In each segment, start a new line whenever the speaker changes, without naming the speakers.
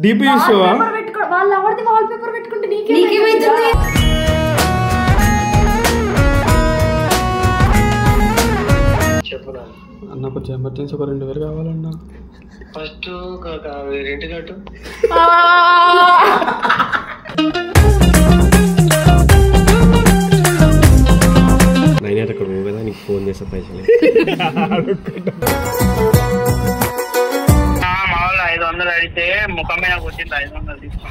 DP చూస్తావా?
వాళ్ళు ఎవరిది వాల్ పేపర్ పెట్టుకుంటే నీకేమైతుంది?
అన్న కొంచెం ఎమర్జెన్సీ ఒక 2000 కావాలన్నా.
ఫస్ట్ రెంట్ కట్టు.
నైన్ అక్కడ పోవు కదా, నీకు ఫోన్ చేస్తా పైసలు.
మా వాళ్ళు 500 అడిగితే ముఖం మీద వచ్చింది 500 తీసుకో.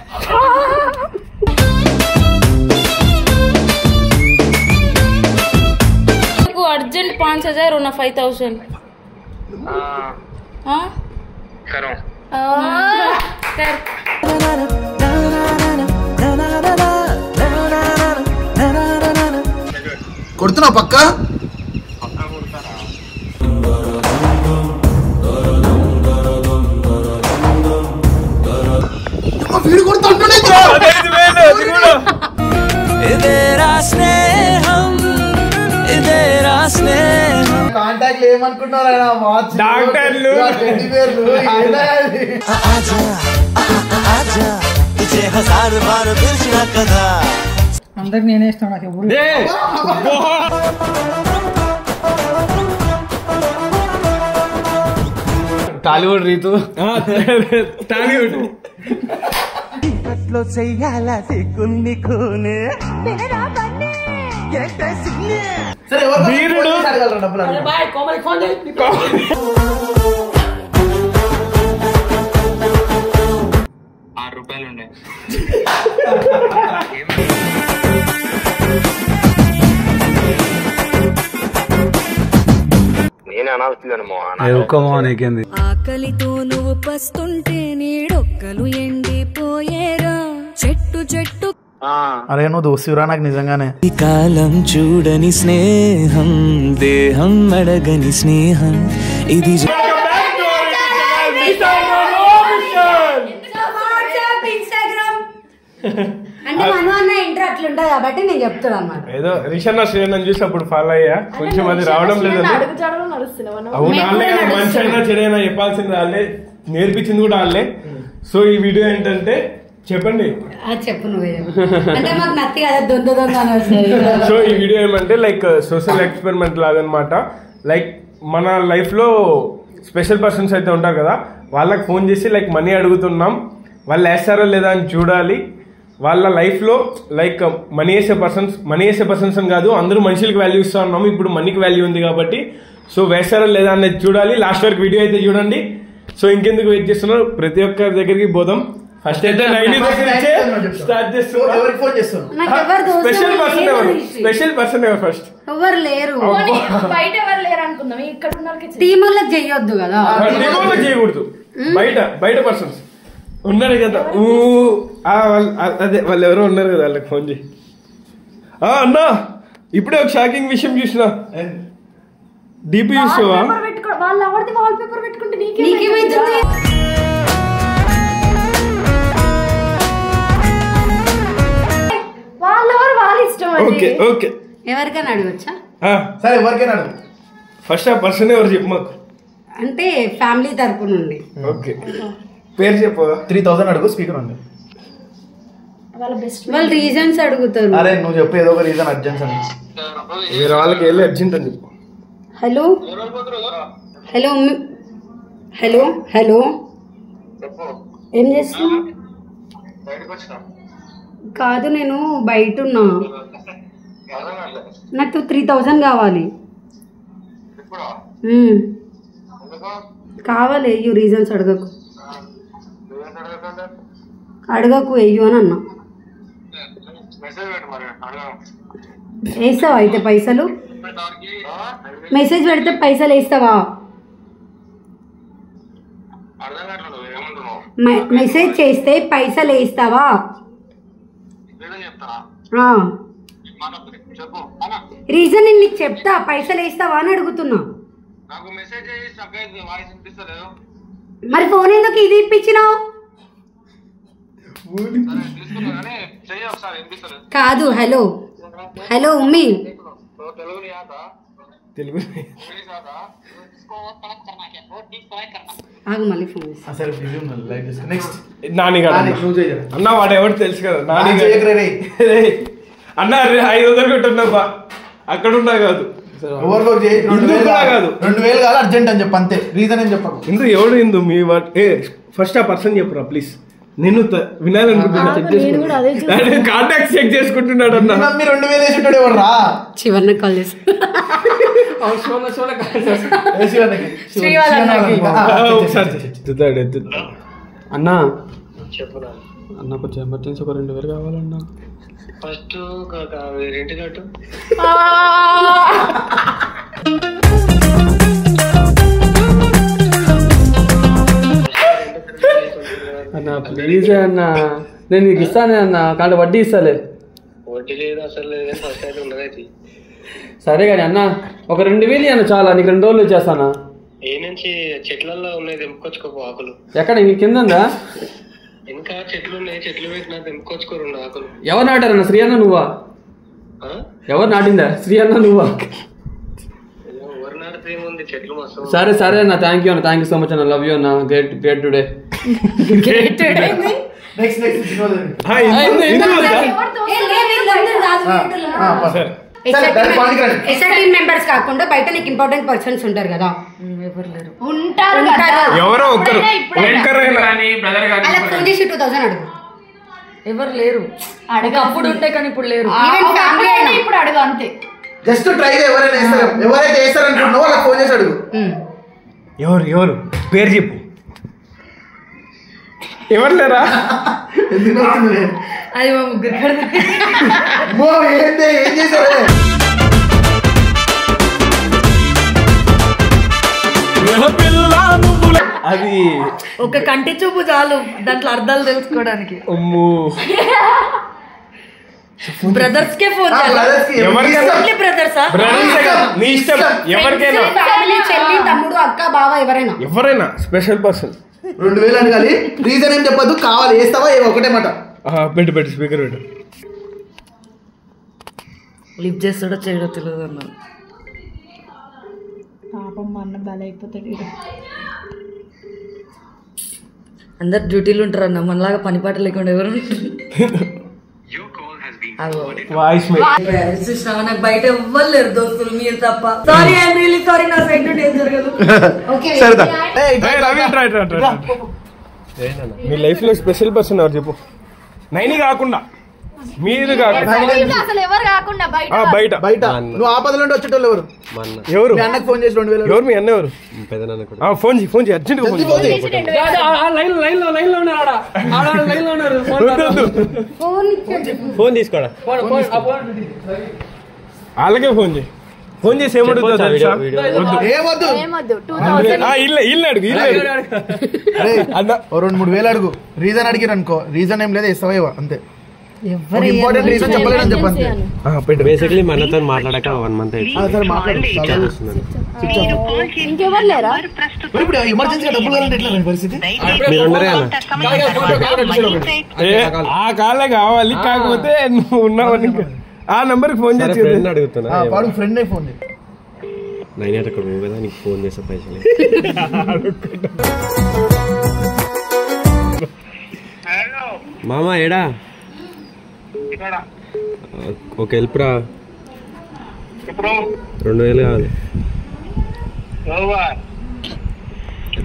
अर्जेंट 5000 और ना 5000
करो
कर
కొడుతున్నా పక్క వీడు కొడుతుంటే కాంటాక్ట్ ఏమనుకుంటున్నారా?
డాక్టర్లు
అందరికి నేనే ఇస్తాను. నాకు ఎవరు
టాలీవుడ్ రీతు టాలీవుడ్
చెయ్యాలా సిగ్గుంది కూనే
వీరుడు
బాయ్ కోమలి ఫోన్ చేయి.
₹6 ఉండే. నేను అనాల్సిందను
నీకేంది?
ఆకలితో నువ్వు పస్తుంటే నీడొక్కలు ఎండిపోయేరా చెట్టు చెట్టు.
అరే నువ్వు దోస్తురా నాకు నిజంగానే.
ఈ కాలం చూడని స్నేహం దేహం అడగని స్నేహం ఇది.
అంటే మనం అన్న ఇంటర్ అట్లుంటది కాబట్టి నేను చెప్తున్నా అన్నమాట.
ఏదో రిషన్న శ్రేణం చూసి అప్పుడు ఫాలో అయ్యా, కొంచెం అది రావడం లేదని. అవును వాళ్ళే కదా, మంచి అయినా చెడైనా చెప్పాల్సింది వాళ్ళే, నేర్పించింది కూడా వాళ్ళే. సో ఈ వీడియో ఏంటంటే చెప్పండి,
చెప్పు నువ్వే. అంటే మాకు నత్తి కదా దొంద.
సో ఈ వీడియో ఏమంటే లైక్ సోషల్ ఎక్స్పెరిమెంట్ లాగా అనమాట. లైక్ మన లైఫ్ లో స్పెషల్ పర్సన్స్ అయితే ఉంటారు కదా, వాళ్ళకి ఫోన్ చేసి లైక్ మనీ అడుగుతున్నాం, వాళ్ళు వేస్తారా లేదా అని చూడాలి. వాళ్ళ లైఫ్ లో లైక్ మనీ వేసే పర్సన్స్ అని కాదు, అందరూ మనుషులకి వాల్యూ ఇస్తా ఉన్నాము, ఇప్పుడు మనీకి వాల్యూ ఉంది కాబట్టి. సో వేస్తారా లేదా అనేది చూడాలి. లాస్ట్ వరకు వీడియో అయితే చూడండి. సో ఇంకెందుకు వెయిట్ చేస్తున్నారు, ప్రతి ఒక్కరి దగ్గరికి పోదాం. ఫస్ట్ అయితే 90 దగ్గర స్టార్ట్ చేస్తున్నాం. స్పెషల్ పర్సన్ ఎవరు ఫస్ట్?
ఎవరు లేరు,
బయట ఎవరు లేరు అనుకుందాం. ఇక్కడ ఉన్న
టీములకు చేయొద్దు కదా,
టీములకు చేయకూడదు. బయట పర్సన్స్ ఉన్నారు కదా, అదే వాళ్ళు ఎవరో ఉన్నారు కదా, వాళ్ళకి ఫోన్ చేయి. అన్నా ఇప్పుడే ఒక షాకింగ్ విషయం చూసిన. డీపీ చూస్తావా?
వాళ్ళు ఎవరిది వాల్ పేపర్ పెట్టుకుంటే నీకేమైతుంది?
వాళ్ళెవరు వాళ్ళ ఇష్టం.
ఓకే ఓకే,
ఎవరికైనా అడగచ్చా?
సరే ఎవరికైనా అడుగు.
ఫస్ట్ ఆ పర్సన్ ఎవరు చెప్పు మాకు.
అంటే ఫ్యామిలీ తరపు నుండి.
ఓకే పేరు చెప్పు.
3000 అడుగు, స్పీకర్ ఉంది.
వాళ్ళు రీజన్స్ అడుగుతారు.
అరే నువ్వు చెప్పు ఏదో ఒక రీజన్ అర్జెంట్ అని.
వేరే వాళ్ళకి వెళ్ళి అర్జెంట్ అని చెప్పు.
హలో హలో హలో హలో ఏం చేస్తున్నా? కాదు నేను బయట ఉన్నా, నాకు 3000 కావాలి. కావాలి అయ్యో, రీజన్స్ అడగకు అయ్యో అని అన్నా. వేస్తావా అయితే పైసలు? మెసేజ్ పెడితే పైసలు వేస్తావా? మెసేజ్ చేస్తే పైసలు వేస్తావా? రీజన్ నేను నీకు చెప్తా, పైసలు వేస్తావా అని అడుగుతున్నా. మరి ఫోన్ ఎందుకు ఇది ఇప్పించినావు? కాదు హలో హలో ఉమ్మి
తెలుగు
ఆగు మళ్ళీ ఫోన్ చేస్తా.
సరే బిజీ ఉన్నాను లైక్ చేస్తా నెక్స్ట్
నాని గారు
నువ్వు చేయరా
అన్న వాడు ఎవరు తెలుసు కదా నాని గారు.
చేయకరే రే
అన్న 500 పెట్టున్నా అక్కడ ఉన్నా కాదు
ఓవర్లో చేయి 2000
కాదు
2000 కాదు అర్జెంట్ అని చెప్పు అంతే రీజన్ ఏం చెప్పకు
ఇందు ఎవడు ఇందు మీ ఫస్ట్ ఆ పర్సన్ చెప్పురా ప్లీజ్ నేను వినాలనుకుంటున్నా కాంటాక్ట్ చెక్ చేసుకుంటున్నాడు అన్న
మమ్మీ 2000 వేసి ఉంటాడు ఎవరు రా
చివరిన కాల్ చేసి
అన్నా
చెప్పురా
అన్న కొంచెం ఎమర్జెన్సీ ఒక 2000 కావాలన్నా.
ఫస్ట్ రెంట్ కట్టు.
అన్న ప్లీజ్ అన్న, నేను నీకు ఇస్తానే అన్న, కానీ వడ్డీ ఇస్తాలే.
వడ్డీ లేదు అసలు లేదు, ఫస్ట్ అయితే ఉండదు.
సరే కానీ అన్న ఒక 2000 అన్న చాలా, నీకు 2 రోజులు ఇచ్చేస్తానా.
ఏ నుంచి చెట్లలో ఉన్నాయి తెంపుకొచ్చుకోపు ఆకులు.
ఎక్కడ నీ కింద ఉందా?
ఇంకా చెట్లు ఉన్నాయి, చెట్లు పెట్టినా తెంపుకొచ్చుకో 2 ఆకులు.
ఎవరు నాటారన్న? శ్రీ అన్న నువ్వా? ఎవరు నాటిందా? శ్రీ అన్న నువ్వా?
ఎవరు నాటితే ఏముంది, చెట్లు మస్తు.
సరే సరే అన్న, థ్యాంక్ యూ అన్న, థ్యాంక్ యూ సో మచ్ అన్న, లవ్ యూ అన్న, great great today.
Next
13 members కాకుండా బయట నీకు ఇంపార్టెంట్ పర్సన్స్ ఉంటారు కదా,
ఉంటారు
ఎవరో ఒకరు
అలా ఫోన్ చేసి 2000 అడుగు.
ఎవరు లేరు, అప్పుడు ఉంటే కానీ ఇప్పుడు లేరు.
ఇప్పుడు అడుగు అంతే.
జస్ట్ ట్రై ఎవరైనా వేస్తారు, ఎవరైతే వేస్తారు అనుకుంటున్నావో వాళ్ళకి ఫోన్ చేసి అడుగు.
ఎవరు ఎవరు పేరు చెప్పు. ఎవరు లేరా?
ఎందుకు
అది మా ముగ్గురు
ఏం చేశారు?
అది
ఒక కంటి చూపు చాలు దాంట్లో అర్థాలు తెలుసుకోవడానికి. బ్రదర్స్ కే ఫోన్ చేయాలి. బ్రదర్సా?
నీ ఇష్టం, ఎవరికైనా
ఫ్యామిలీ, చెల్లి, తమ్ముడు, అక్క, బావ, ఎవరైనా
స్పెషల్ పర్సన్.
2000 అడగాలి, రీజన్ ఏం చెప్పద్దు, కావాలి వేస్తావా ఒకటే మాట.
పెట్టు స్పీకర్ పెట్టు.
లిఫ్ట్ చేస్తాడో చేయడో తెలియదు అన్న.
పాపం మా అన్న బలైపోతాడు.
అందరు డ్యూటీలు ఉంటారు అన్న, మనలాగా పనిపాట లేకుండా ఎవరు
వాయిస్
నాకు బయట ఎవ్వరు లేరు దోస్తులు, మీరు తప్ప. సారీ, ఐఎమ్ రియల్లీ సారీ, నా సైడ్ నుండి ఏం జరగదు.
మీ లైఫ్ లో స్పెషల్ పర్సన్ ఎవరు చెప్పు. నైని కాకుండా మీరు కాకుండా
అసలు ఎవరు కాకుండా
బయట
బయట నువ్వు ఆపదలో వచ్చేటోళ్ళు ఎవరు?
ఎవరు?
మీ అన్నకు ఫోన్ చేసి 2000.
ఎవరు మీ అన్న? ఎవరు? ఫోన్ చేయి అర్జెంట్ ఫోన్
తీసుకోడా.
అలాగే ఫోన్ చేసి ఏమడుగుతా తెలుసా? ఇల్లు అడుగు,
అన్న 2-3 అడుగు. రీజన్ అడిగిరు అనుకో, రీజన్ ఏం లేదు, ఇస్తావా అంతే. ఇంపార్టెంట్ రీజన్ చెప్పలేదని చెప్పండి.
బేసిక్లీ మనతో మాట్లాడాక 1 month
ఇంకెవరు లేరా?
ఇప్పుడు ఎమర్జెన్సీగా డబ్బులు కావాలంటే ఎట్లా పరిస్థితి?
ఆ కాలే కావాలి, కాకపోతే నువ్వు ఉన్నావని ఆ నంబర్కి ఫోన్ చేసి
అడుగుతున్నా.
వాడు ఫ్రెండ్ ఫోన్ చేయి.
నైన్ అక్కడ నువ్వు కదా, నీకు ఫోన్ చేసే పైసలు. మామ ఏడా? ఒక హెల్ప్ రా, 2000 కావాలి.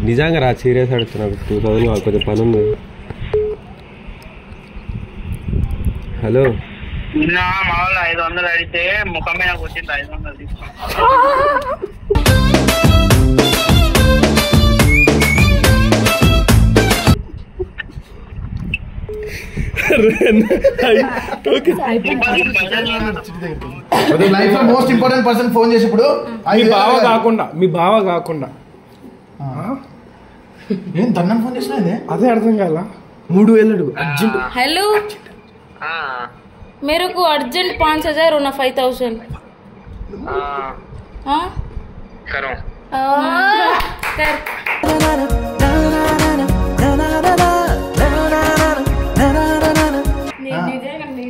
నిజంగా రా, సీరియస్ అడుగుతున్నా. 2000 కావాలి, కొంచెం పని ఉంది. హలో,
నిన్న మా వాళ్ళు 500 అడిగితే ముఖం మీద వచ్చింది 500 తీసుకో.
లైఫ్ లో మోస్ట్ ఇంపార్టెంట్ పర్సన్ ఫోన్ చేసినప్పుడు
మీ బావ కాకుండా
ఏం తన్నని ఫోన్ చేసినా
అదే అర్థం కాల. 3000 అర్జెంట్.
हेलो, मेरे को अर्जेंट 5000 होना 5000. हाँ
करो
कर.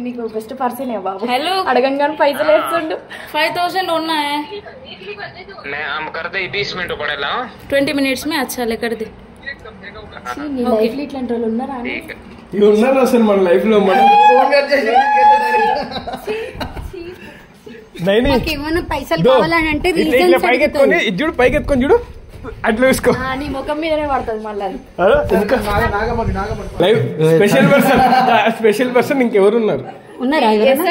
నీకు ఒక
చీపెస్ట్ పర్సన్ బాబు.
हेलो
అడగంగానే పైసలు వేస్తుండు.
5000 होना है.
मैं हम कर दे 20 मिनट पड़ेगा
20 मिनट्स में अच्छा ले कर दे.
నీ లైఫ్ లో ఇట్లాంటి వాళ్ళు ఉన్నారా?
ఇవి ఉన్నారు అసలు మన లైఫ్ లో. మనం
ఏమైనా పైసలు కావాలని అంటే
పైకి ఎత్తుకొని ఇది చూడు, పైకి ఎత్తుకొని చూడు, అట్లా వేసుకో.
నీ ముఖం మీదనే పడుతుంది మళ్ళీ.
లైవ్ స్పెషల్ పర్సన్ ఇంకెవరు ఉన్నారు?
ఉన్నారా?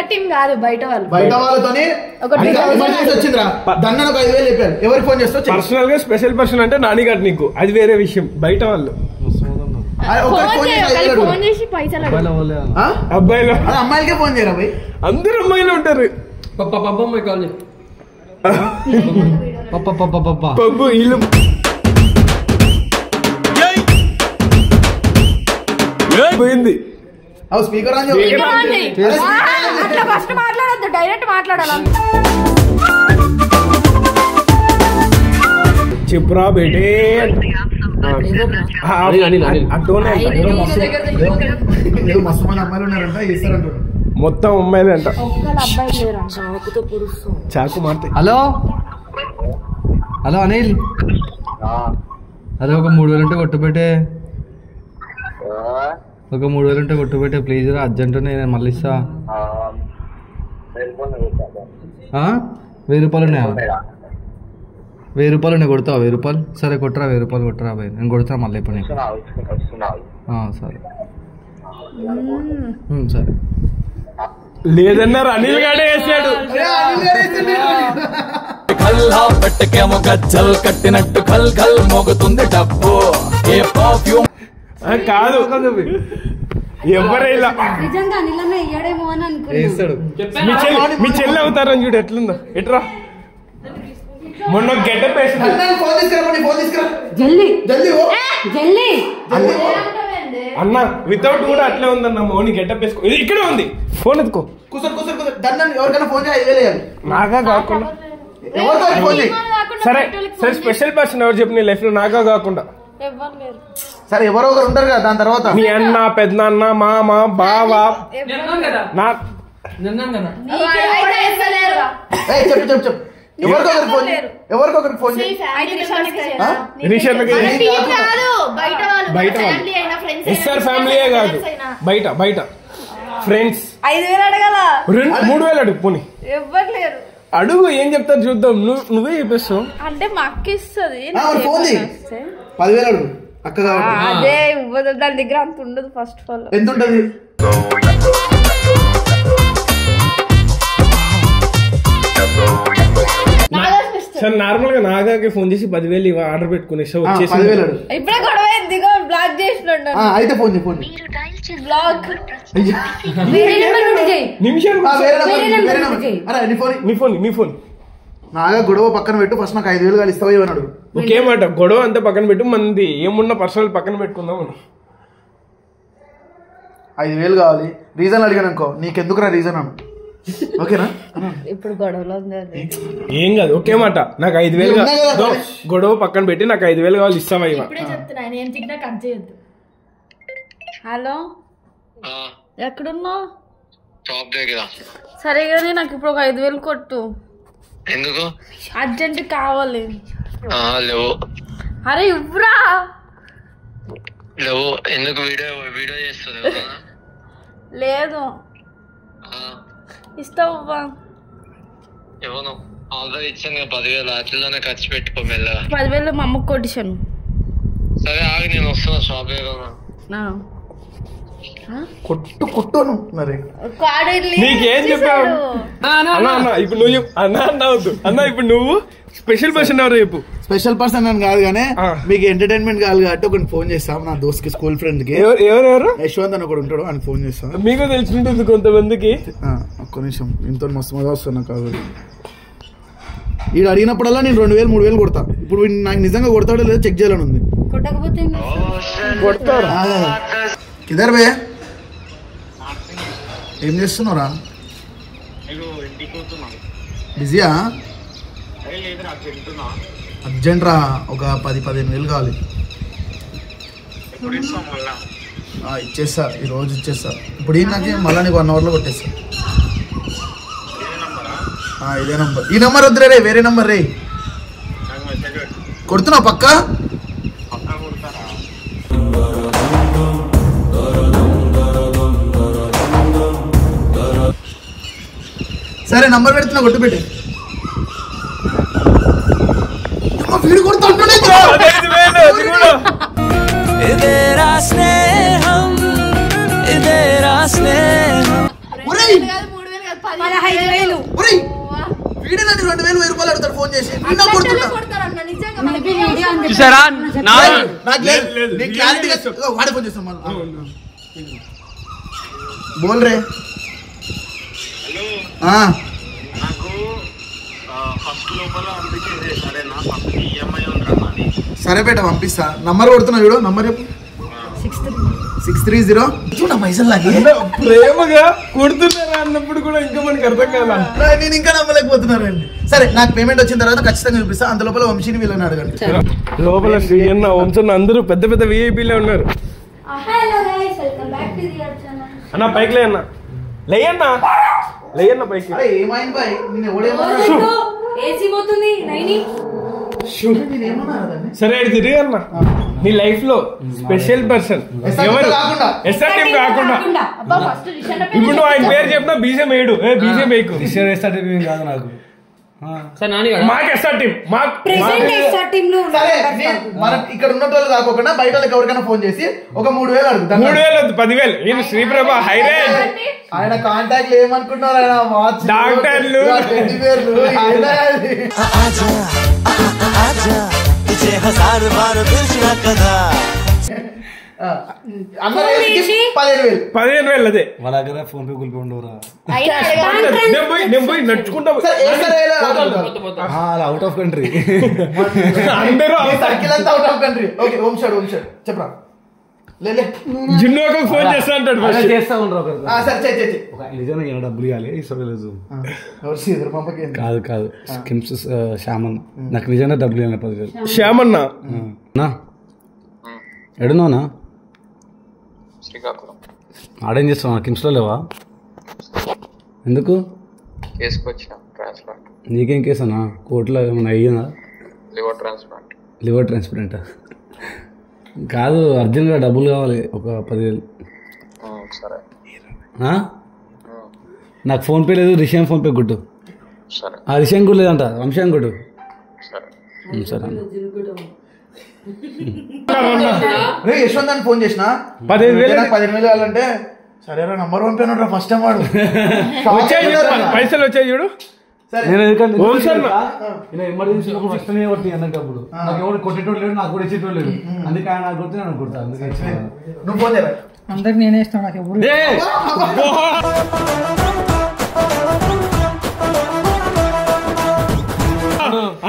టీం కాదు, బయట వాళ్ళు.
బయట వాళ్ళతోని వచ్చిందిరా దన్నను 5,000 చెప్పారు. ఎవరికి ఫోన్ చేస్తావు?
పర్సనల్ గా స్పెషల్ పర్సన్ అంటే నానిగాడు, నీకు అది వేరే విషయం. బయట వాళ్ళు
ఫోన్ చేసి పైసలు
అబ్బాయిలు
అమ్మాయిలకే ఫోన్ చేయరా భయ్?
అందరు అమ్మాయిలు ఉంటారు. పప్పు ఇల్లు పోయింది.
స్పీకర్
ఫస్ట్ మాట్లాడద్దు, డైరెక్ట్ మాట్లాడాలి.
చెప్పురా బేటే
మస్తు మంది అమ్మాయిలు ఉన్నారంట, చేస్తారంటారు.
మొత్తం అమ్మాయిలే అంట. చాకు మాట.
హలో హలో అనిల్, అదే ఒక 3,000 ఉంటే కొట్టుబెట్టే. ఒక 3,000 ఉంటే కొట్టుబెట్టే ప్లీజ్ రా, అర్జెంట్ నేను మళ్ళీ ఇస్తా. 1,000 రూపాయలు ఉన్నాయా? 1,000 రూపాయలు ఉన్నాయి, కొడతావా? 1,000 రూపాయలు సరే కొట్టరా, 1,000 రూపాయలు కొట్టరా భయ్, నేను కొడతా మళ్ళీ ఇప్పుడు నీకు. సరే సరే.
లేదన్నారు, అనిల్ గాడే వేసాడు.
పెట్టకేమో గజ్జల్ కట్టినట్టు కల్ కల్ మోగుతుంది డబ్బు. ఏ పర్ఫ్యూమ్
కాదు, ఎవరైనా
నిజంగా అనిలన్న ఇయ్యాడేమో అని
అనుకున్నాడు. మీ చెల్లి అవుతారని చూడు ఎట్లుందో. ఎట్రా మొన్న గెటప్ వేసింది. అన్న వితౌట్ కూడా అట్లే ఉందన్న. మోని గెటప్ వేసుకో, ఇక్కడే ఉంది. ఫోన్ ఎత్తుకో.
ఎవరికైనా ఫోన్ చేయాలి.
నాగా కాకుండా సరే సరే. స్పెషల్ పర్సన్ ఎవరు చెప్పు నీ లైఫ్ లో? నాగా కాకుండా
సరే ఎవరో ఒకరు ఉంటారు కదా. దాని తర్వాత
మీ అన్న, పెద్దనాన్న, మామ, బావ.
చెప్పు చెప్పు చెప్పు. ఎవరికొకరికి ఫోన్
బయట ఎస్ఆర్ ఫ్యామిలీయే కాదు, బయట బయట ఫ్రెండ్స్.
5,000 అడగాల,
3,000 అడుగు. పోనీ అడుగు, ఏం చెప్తారు చూద్దాం. నువ్వే చెప్పేస్తావు
అంటే మా అక్క ఇస్తుంది.
10,000 అడుగు అక్క.
అదే దాని దగ్గర అంత ఉండదు. ఫస్ట్ ఆఫ్ ఆల్
ఎంత ఉంటది?
సార్ నార్మల్ గా నాగాకి ఫోన్ చేసి 10,000 ఆర్డర్ పెట్టుకునే వచ్చేసి
ఇప్పుడే గొడవ అయింది, బ్లాక్ చేసినాడు.
అయితే ఫోన్ ఫోన్
బ్లాక్
నీ ఫోన్
నాగా గొడవ పక్కన పెట్టు. ఫస్ట్ నాకు 5,000 కాదు ఇస్తావా అన్నాడు.
ఒకే మాట, గొడవ అంతా పక్కన పెట్టు, మంది ఏమున్నా పర్సనల్ పక్కన పెట్టుకుందాం.
5,000 కావాలి. రీజన్ అడిగాను అనుకో, నీకెందుకురా రీజన్ అను. ఓకేనా?
ఇప్పుడు గొడవలో
ఏం కాదు, ఒకే మాట. నాకు 5,000 గొడవ పక్కన పెట్టి నాకు 5,000 కావాలి, ఇస్తావా?
హలో, ఎక్కడున్నావు? సరే కానీ నాకు ఇప్పుడు ఒక 5,000 కొట్టు.
ఎందుకు?
అర్జెంట్ కావాలి.
లేవు.
అరే ఇవ్వరా.
లేవు. ఎందుకు? వీడియో చేస్తుంది.
లేదు, ఇస్తావా?
ఎవరు ఆల్రెడీ ఇచ్చాను 10,000. అట్లనే ఖర్చు పెట్టుకో మెల్లగా.
10,000 మా అమ్మకు కొట్టించాను.
సరే ఆగి, నేను వస్తున్నా షాప్
కొట్టు మరి.
నీకేం చెప్పావు అన్న? ఇప్పుడు నువ్వు అన్న అన్నవద్దు అన్న. ఇప్పుడు నువ్వు స్పెషల్ పర్సన్ ఎవరు చెప్పు?
స్పెషల్ పర్సన్ అని కాదు కానీ మీకు ఎంటర్టైన్మెంట్ కాదు కాబట్టి ఒకటి ఫోన్ చేస్తాం. నా దోస్త్ కి, స్కూల్ ఫ్రెండ్ కి.
ఎవరెవరు?
యశ్వంత్ అని ఒకటి ఉంటాడు, అని ఫోన్ చేస్తాం.
మీకు తెలిసినట్టుంది కొంతమందికి.
ఒక్క నిమిషం, ఇంత మస్తు మజా వస్తున్నా కాదు. వీడు అడిగినప్పుడల్లా నేను 2,000 3,000 కొడతా. ఇప్పుడు నాకు నిజంగా కొడతాడో లేదో చెక్ చేయాలని ఉంది.
కొడతారు.
కిదర్ బే, ఏం చేస్తున్నారా? బిజీయా? అర్జెంట్ రా, ఒక 10,000-15,000 కావాలి. ఇచ్చేస్తా, ఈరోజు ఇచ్చేస్తా. ఇప్పుడు ఏం నాకు మళ్ళీ నీకు 1 అవర్లో కొట్టేస్తా. ఇదే నంబర్. ఈ నంబర్ వద్దురే రే, వేరే నంబర్ రే. కొడుతున్నావు పక్క? సరే నంబర్ పెడుతున్నా, కొట్టు పెట్టి. వీడు కొడుతుంటే వీడేనండి 2000 రూపాయలు అడుగుతాడు ఫోన్ చేసి. వాడే ఫోన్ చేస్తాం మళ్ళీ. బోల్ రే. సరే బేట పంపిస్తా. నంబర్ కొడుతున్నా చూడు, నంబర్ చెప్పు. 630 చూడ పైసలు లాగే
ప్రేమగా కొడుతున్నారా అన్నప్పుడు కూడా ఇంకా మనకి అర్థం కాదా?
నేను ఇంకా నమ్మలేకపోతున్నారండి. సరే నాకు పేమెంట్ వచ్చిన తర్వాత ఖచ్చితంగా చూపిస్తా. అంత లోపల వంశీని వీళ్ళని అడగండి.
లోపల శ్రీయన్న వంశన్న అందరూ పెద్ద పెద్ద విఐపీలే ఉన్నారు. అన్న పైకి లేయన్నా, లేయన్నా లేయన్నా పైకి.
ఏమైంది బాయ్?
సరే తిరిగి అన్న. నీ లైఫ్ లో స్పెషల్ పర్సన్ ఎవరు? ఎస్ఆర్ టీం కాకుండా ఇప్పుడు నువ్వు ఆయన పేరు చెప్పినా బీజం వేయడు. బీజం వేయకు.
కాదు నాకు
మాకు ఎస్ఆర్ టీం,
మనం ఇక్కడ ఉన్న వాళ్ళు కాకుండా బయట వాళ్ళకి ఎవరికైనా ఫోన్ చేసి ఒక 3000 అడుగుతాం.
3000 10,000. ఈయన శ్రీప్రభ హైరేంజ్.
ఆయన కాంటాక్ట్ ఏమనుకుంటున్నారు? ఆయన
డాక్టర్లు
అందరూ 15,000. అదే
వాళ్ళ దగ్గర ఫోన్ పే గూగుల్ పే ఉండవురా.
నేను పోయి నడుచుకుంటా.
అవుట్ ఆఫ్ కంట్రీ
అందరూ
అవుట్ ఆఫ్ కంట్రీ. ఓకే ఓం షాడ్ చెప్పరా.
జిన్నోకి ఫోన్ చేస్తా అంటాడు.
చేస్తా ఉండరు. నిజంగా డబ్బులు ఇవ్వాలి ఇస్తలేదు. కాదు కాదు శ్యామన్న నాకు నిజంగా డబ్బులు ఇవ్వాలి 10,000.
శ్యామన్న
ఎడున్నావునా? ఆడేం చేస్తావు? కిమ్స్ లో లేవా? ఎందుకు? నీకేం కేసు అన్నా? కోర్టులో ఏమన్నా అయ్యిందా? లివర్ ట్రాన్స్ప్లాంట్ కాదు, అర్జెంట్గా డబ్బులు కావాలి ఒక 10,000. నాకు ఫోన్పే లేదు. రిషియన్ ఫోన్పే కొట్టు. ఆ రిషియన్ కూడా లేదంట, వంశాన్ కొట్టు. సరే
యశ్వంత్ అని ఫోన్ చేసిన 15,000 కావాలంటే సరేరా నంబర్ పంపాను. ఫస్ట్ టైం వాడు
పైసలు వచ్చాయి చూడు.
నేను ఎమర్జెన్సీ ఫస్ట్ అన్నప్పుడు నాకు ఎవరు కొట్టేటోడు లేడు, నాకు కూడా ఇచ్చేటోడు లేడు. అందుకే ఆయన నాకు కొడితే నేను కొడతా. అందుకే
నువ్వు ఫోన్ చేయరా?
అందరికి నేనే ఇస్తాను. నాకు ఎవరు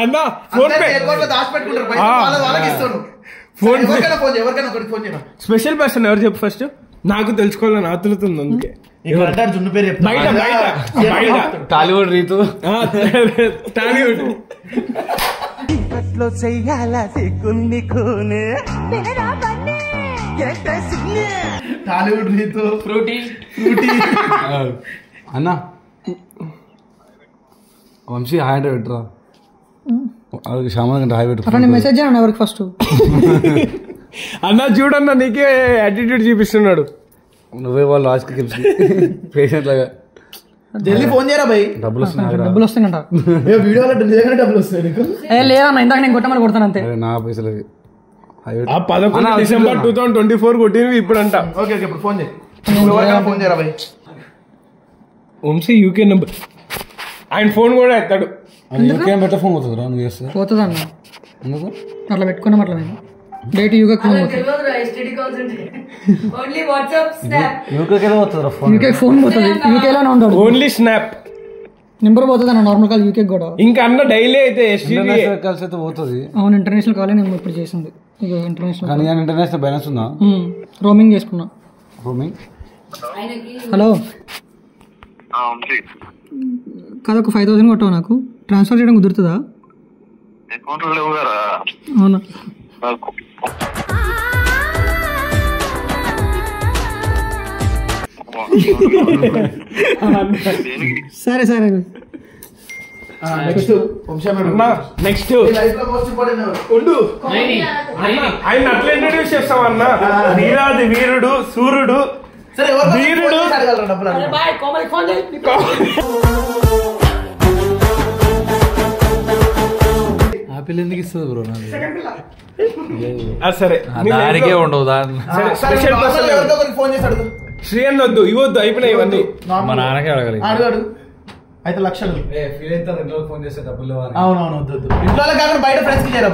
అన్నా ఫోన్ పే స్పెషల్ పర్సన్ ఎవరు చెప్పు ఫస్ట్. నాకు తెలుసుకోవాలని ఆతులుతుంది. అందుకే
జున్ను పేరు
బయట బయట
టాలీవుడ్ రీతు.
టాలీవుడ్
టాలీవుడ్ రీతు ఫ్రూటీ
అన్నా వంశీ హాయ్ అంటే పెట్టరా. శ్యామల కంటే హాయ్ పెట్టు.
మెసేజ్ చేయను ఎవరికి ఫస్ట్.
అన్నా చూడన్నా నీకే యాటిట్యూడ్ చూపిస్తున్నాడు.
నువ్వే వాళ్ళు లాస్ట్ పేషెంట్ లాగా
జల్దీ ఫోన్ చేయరా భయ్.
డబ్బులు వస్తున్నాయి.
డబ్బులు వస్తాయంట.
వీడియోలో నిజంగానే డబ్బులు వస్తాయి నీకు?
లేదన్నా, ఇందాక నేను కొట్టమని కొడతాను అంతే.
నా పైసలు
11 డిసెంబర్ 2024 కొట్టినవి ఇప్పుడు అంట.
ఓకే ఓకే ఇప్పుడు ఫోన్ చేయి. ఫోన్ చేయరా భయ్.
Vamshi UK number. ఆయన ఫోన్ కూడా ఎత్తాడు.
యూకే బెటర్ ఫోన్ పోతుంది రా. నువ్వు చేస్తా
పోతుంది అన్న.
ఎందుకు
అట్లా పెట్టుకున్నాం? అట్లా మేము diet UK phone UK phone పోతుంది. యూకేలోనే ఉంటాడు.
ఓన్లీ స్నాప్
నెంబర్ పోతుంది అన్న. నార్మల్ కాల్ యూకే కూడా.
ఇంకా అన్న డైలీ అయితే
కలిసి అయితే పోతుంది.
అవును ఇంటర్నేషనల్ కాలే నేను ఇప్పుడు చేసింది. ఇక ఇంటర్నేషనల్
కానీ ఇంటర్నేషనల్ బ్యాలెన్స్ ఉందా?
రోమింగ్ చేసుకున్నా.
రోమింగ్.
హలో కాదు, ఒక 5,000 కొట్టావు. నాకు ట్రాన్స్ఫర్ చేయడం కుదురుతుందా? అవునా? సరే సరే
నెక్స్ట్
నెక్స్ట్
లైఫ్ లో మోస్ట్ ఇంపార్టెంట్
ఉండు ఆయన అట్లా ఇంట్రడ్యూస్ చేస్తాం అన్న. వీరాది వీరుడు సూర్యుడు
సరే
వీరుడు
డబ్బులు
ఆ పిల్ల ఎందుకు ఇస్తుంది బ్రో నాకు
సరే
దానికే ఉండవు దాని
ఫోన్ చేసి అడుగు.
శ్రీ అన్న వద్దు ఇవ్వద్దు అయిపోయినాయి ఇవన్నీ.
మా నాన్నకే అడగాలి.
అడుగు అయితే లక్షలు
ఫీల్ అవుతారు ఇంట్లో ఫోన్ చేస్తే డబ్బులు
అవునవును వద్దు ఇంట్లో కాకుండా బయట ఫ్రెండ్స్ కి చేయరా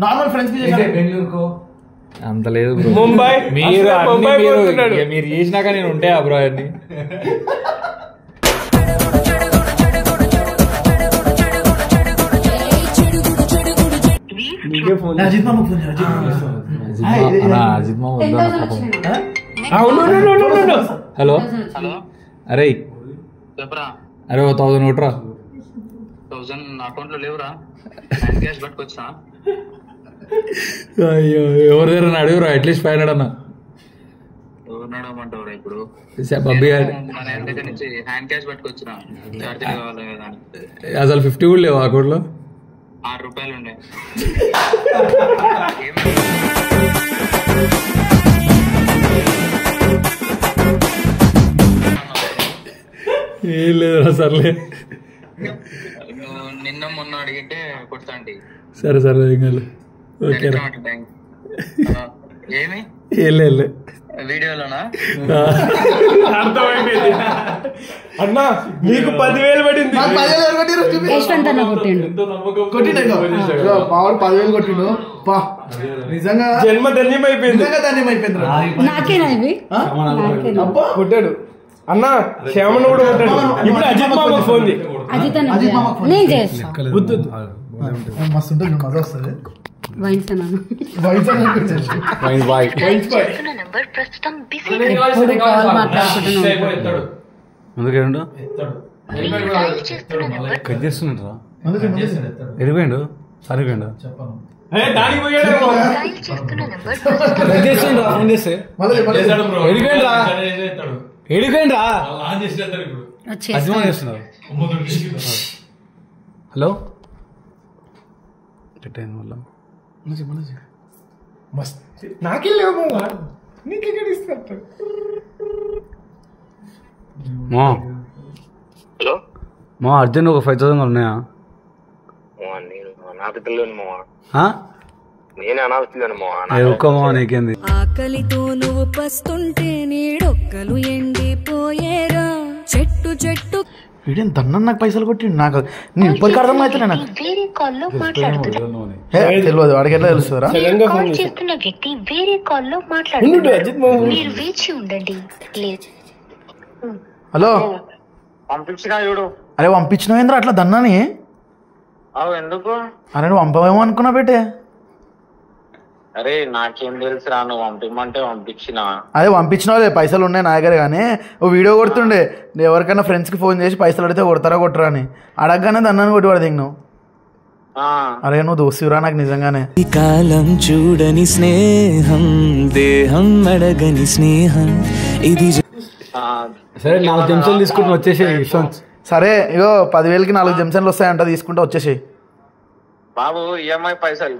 నార్మల్ ఫ్రెండ్స్ కి చేయాలి.
బెంగళూరుకో అంత లేదు బ్రో.
ముంబై
మీరు చేసినాక నేను ఉంటే బ్రో అన్ని
అజిత్ మామ ఫోన్
అజిత్ మామ హలో అరే అరే 1000 నోట్రా
1000 అకౌంట్ లో లేవురా హ్యాండ్ క్యాష్ పట్టుకొచ్చా
అయ్యో ఎవరి దగ్గర అడుగురా అట్లీస్ట్ 500 అన్న
ఎవరు నడవమంటావురా ఇప్పుడు
బబ్బీ గారు
మన దగ్గర నుంచి హ్యాండ్ క్యాష్ పట్టుకొచ్చినా ఛార్జీలు కావాలి కదా
అసలు 50 కూడా లేవు అకౌంట్ లో
6 రూపాయలు ఉండే
ఏం లేదు సర్లే
నిన్న మొన్న అడిగితే కొడతాండి.
సరే సరే ఏం కాదు ఓకే
ఏమి
వెళ్ళే
వీడియోలోనా
అర్థమైపోయింది అన్నా నీకు 10,000 పడింది.
యశ్వంత్ అన్న కొట్టిండు.
మావాడు 10,000 కొట్టిండు. నిజంగా
జన్మ ధన్యమైపోయింది.
నాకేనా ఇవి
కొట్టాడు అన్న. శ్యామను కూడా కొట్టాడు. ఇప్పుడు అజిత్ మామ ఫోన్
అజిత్ అన్న నేను చేస్తా.
మస్తు ఉంటుంది మజా వస్తుంది.
వైన్స్ అన్న
ఎందుకేండు కట్ చేస్తున్నాడు ఎడిపోయిండు సరిపోయిండు హలో వల్ల
నాకే లేవు నీకెక్కడ ఇస్తారు.
హలో
మా అర్జెంట్ ఒక 5,000 ఉన్నాయా?
నాకు తెలియదు మావా, నేనే అనాల్సిందని
మావా. నీకేంది
ఆకలితో నువ్వు పస్తుంటే నీడొక్కలు ఎండిపోయేరా చెట్టు చెట్టు
వీడియో దన్న నాకు పైసలు కొట్టిండు. నాకు నేను ఇప్పటికి అర్థం అవుతున్నా. నాకు
వేరే కాల్లో మాట్లాడుతున్నా
తెలియదు వాడికి ఎట్లా తెలుస్తారా?
కాల్ చేస్తున్న వ్యక్తి వేరే కాల్లో మాట్లాడుతున్నారు. మీరు వేచి ఉండండి.
హలో
పంపించినా చూడు.
అరే పంపించినవేంద్ర అట్లా దన్నాని?
ఎందుకు?
అరే నువ్వు పంపవేమో అనుకున్నా పెట్టే.
అరే నాకేం తెలుసురా, నువ్వు పంపిమంటే పంపించిన.
అదే పంపించినావు, పైసలు ఉన్నాయి నా దగ్గర. కానీ ఓ వీడియో కొడుతుండే, ఎవరికైనా ఫ్రెండ్స్కి ఫోన్ చేసి పైసలు అడిగితే కొడతారా కొట్టరా అని. అడగగానే దన్నాన్ని కొట్టి పడది నువ్వు. అరే నువ్వు దోస్తురా నాకు నిజంగానే.
కాలం చూడని స్నేహం దేహం అడగని స్నేహం ఇది.
సరే 4 చెంచాలు తీసుకుంటూ వచ్చేసేయి.
సరే ఇగో 10,000కి 4 చెంచాలు వస్తాయంట, తీసుకుంటా వచ్చేసేయి
బాబు. ఈఎంఐ పైసలు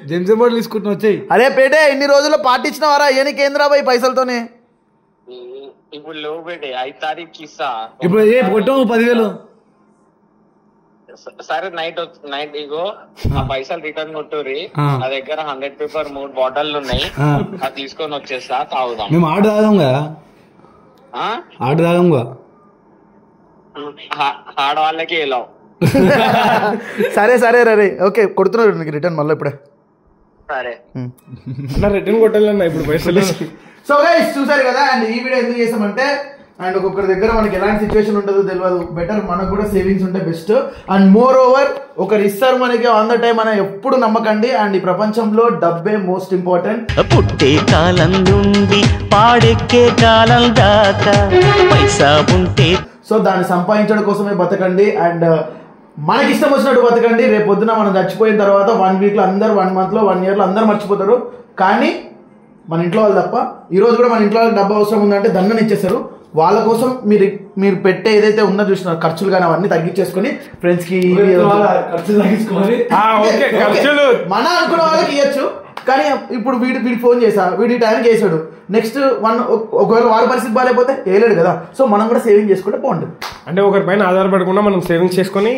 జెంసన్ బోర్డు తీసుకుంటూ వచ్చాయి.
అరే పేటే ఇన్ని రోజుల్లో పార్టీ ఇచ్చినవారా? ఏ కేంద్రా బాయ్ పైసలతోనే?
ఇప్పుడు లేవు బేటే, 5 తారీఖు ఇస్తా.
ఇప్పుడు ఏ కొట్టావు 10,000?
సరే నైట్ ఇగో ఆ పైసలు రిటర్న్ కొట్టుర్రి. నా దగ్గర 100 పేపర్ 3 బాటిల్ ఉన్నాయి, అది తీసుకొని వచ్చేస్తా, తాగుదాం.
మేము ఆర్డర్ తాగాం కదా, ఆర్డర్ తాగాం కదా.
ఆడవాళ్ళకి ఎలా?
సరే సరే రే ఓకే కొడుతున్నారు నీకు రిటర్న్ మళ్ళీ ఇప్పుడే.
సరే
రిటర్న్ కొట్టాలన్నా ఇప్పుడు పైసలు.
సో గైస్ చూసారు కదా. అండ్ ఈ వీడియో ఎందుకు చేసామంటే, అండ్ ఒక్కొక్కరి దగ్గర మనకి ఎలాంటి సిచ్యువేషన్ ఉంటుందో తెలియదు. బెటర్ మనకు కూడా సేవింగ్స్ ఉంటే బెస్ట్. అండ్ మోర్ ఓవర్ ఒకరు ఇస్తారు మనకి ఆన్ ద టైం అని ఎప్పుడు నమ్మకండి. అండ్ ఈ ప్రపంచంలో డబ్బే మోస్ట్ ఇంపార్టెంట్.
పుట్టే కాలం నుండి పాడెక్కే కాలం దాకా పైసా ఉంటే
సో దాన్ని సంపాదించడం కోసమే బతకండి. అండ్ మనకి ఇష్టం వచ్చినట్టు బతకండి. రేపు పొద్దున మనం చచ్చిపోయిన తర్వాత 1 వీక్లో అందరు, 1 మంత్లో, 1 ఇయర్లో అందరు మర్చిపోతారు. కానీ మన ఇంట్లో వాళ్ళు తప్ప. ఈ రోజు కూడా మన ఇంట్లో వాళ్ళకి డబ్బు అవసరం ఉందంటే దండని ఇచ్చేస్తారు. వాళ్ళ కోసం మీరు పెట్టే ఏదైతే ఉందో చూసినారు ఖర్చులు కానీ అవన్నీ తగ్గించేసుకొని ఫ్రెండ్స్ కి
ఖర్చులు తగ్గించుకోవాలి.
మన అనుకున్న వాళ్ళకి ఇవ్వచ్చు. కానీ ఇప్పుడు వీడికి ఫోన్ చేసా, వీడి టైంకి వేసాడు. నెక్స్ట్ ఒకవేళ వాడి పరిస్థితి బాగాలేకపోతే వేయలేడు కదా. సో మనం కూడా సేవింగ్ చేసుకుంటే బాగుంటుంది.
అంటే ఒకరి పైన ఆధారపడకుండా మనం సేవింగ్స్ చేసుకుని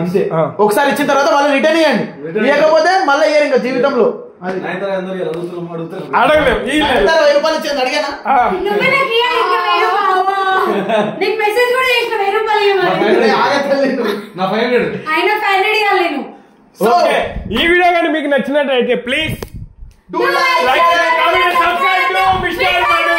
అంతే. ఒకసారి ఇచ్చిన తర్వాత మళ్ళీ రిటర్న్ ఇవ్వండి. ఇవ్వకపోతే మళ్ళీ ఇయ్యరు ఇంకా జీవితంలో.
అడగలేము.
1000 రూపాయలు ఇచ్చింది అడిగానా?
ఈ వీడియో కానీ మీకు నచ్చినట్టయితే please like, comment, subscribe to mister Madhu.